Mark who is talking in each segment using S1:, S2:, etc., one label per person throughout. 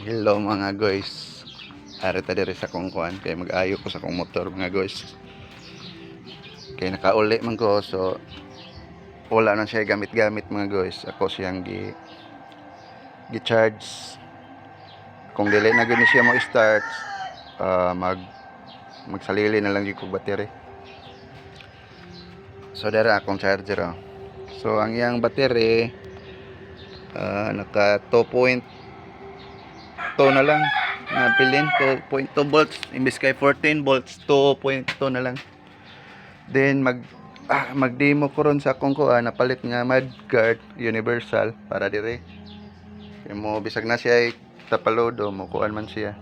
S1: Hello mga guys. Arita diri sa kong kuan kay mag-ayo ko sa kong motor mga guys. Kay nakauli man ko so wala na siya gamit-gamit mga guys. Ako siyang gi-charge. Kung dili na gani siya mo start, magsalili na lang gyud ko battery. So dara akong charger oh. So ang iyang battery naka 2.2 na lang na pilin, 2.2 volts imbes kay 14 volts, 2.2 na lang. Then mag-demo ko ron sa akong kuan, napalit nga mudguard universal para dire kay mo bisag na siya tapalodo mo kuan man siya,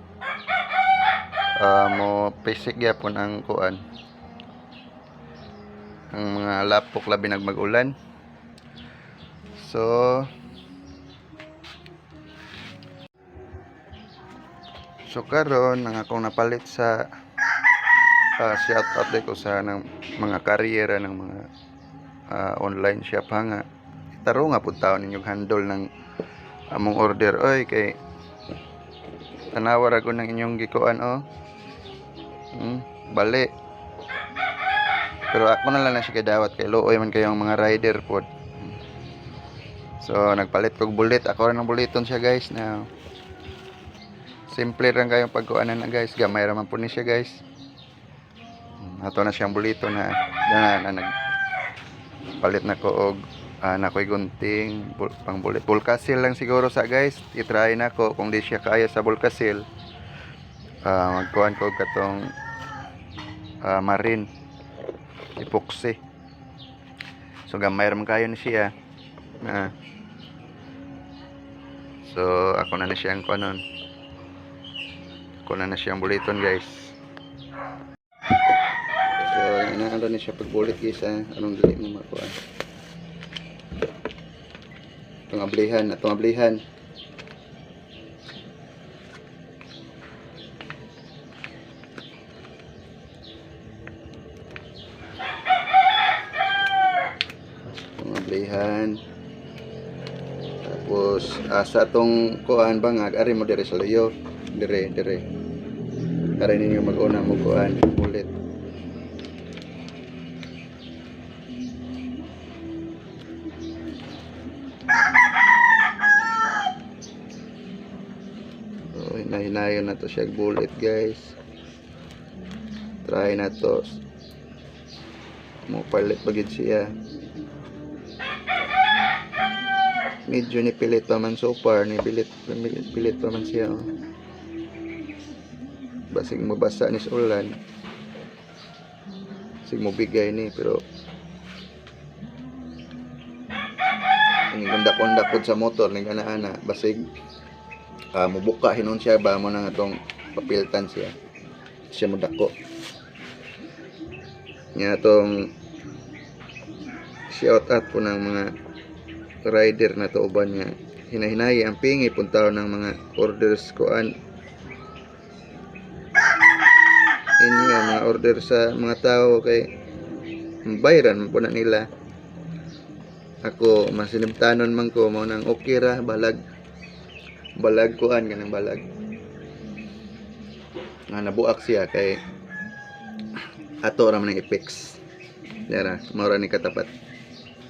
S1: mo basic gyapon ang kuan, ang mga lapok labi nag mag-ulan. So karon nang akong napalit sa shout out ko sa ng mga karyera ng mga online shop nga taro nga pud taon ninyong handle ng among order oy kay tanawar ako ng inyong gikuan bali, pero ako na lang na siya kadawat kay looy man kayong mga rider pod. So nagpalit kog bulit, ako rin ng buliton siya guys na simple lang kayong pagkuanan na guys, gamay raman po ni siya guys. Ato na siyang bulito na nagpalit na ko og nakoy gunting pang bulit. Volcasil lang siguro sa guys, i-try na ko kung di siya kaya sa Volcasil, magkuhan ko katong marine epoxy. So gamay raman kayo ni siya so ako na siyang kuanon, ako na siyang buliton guys. So inaano ni siya pagbulit guys anong dili mo makuha itong ablihan. Tapos sa atong kuan bangag ari mo dire sa luyo, dire para ninyo mag-una mo kuan ulit. So hinayon na to siya bullet guys, try na to mo palit bagid siya. Medyo ni pilit pa man so far, ni pilit pa man siya basig mo basa ni sa ulan, sig mo bigay ni, pero ang ganda pod sa motor ni ana basig mubuka hinon siya ba mo nang atong papiltan siya mo dako nya atong shout out po ng mga rider na to uban nga hinahinayi ang pingi puntaw ng mga orders koan ini mga order sa mga tao kay bayaran po na nila. Ako masinimtanon man ko mo nang okay ra balag kuan kanang balag nga nabuak siya kay ato ra man ang i-fix dara mao ra ni katapat.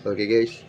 S1: Okay guys.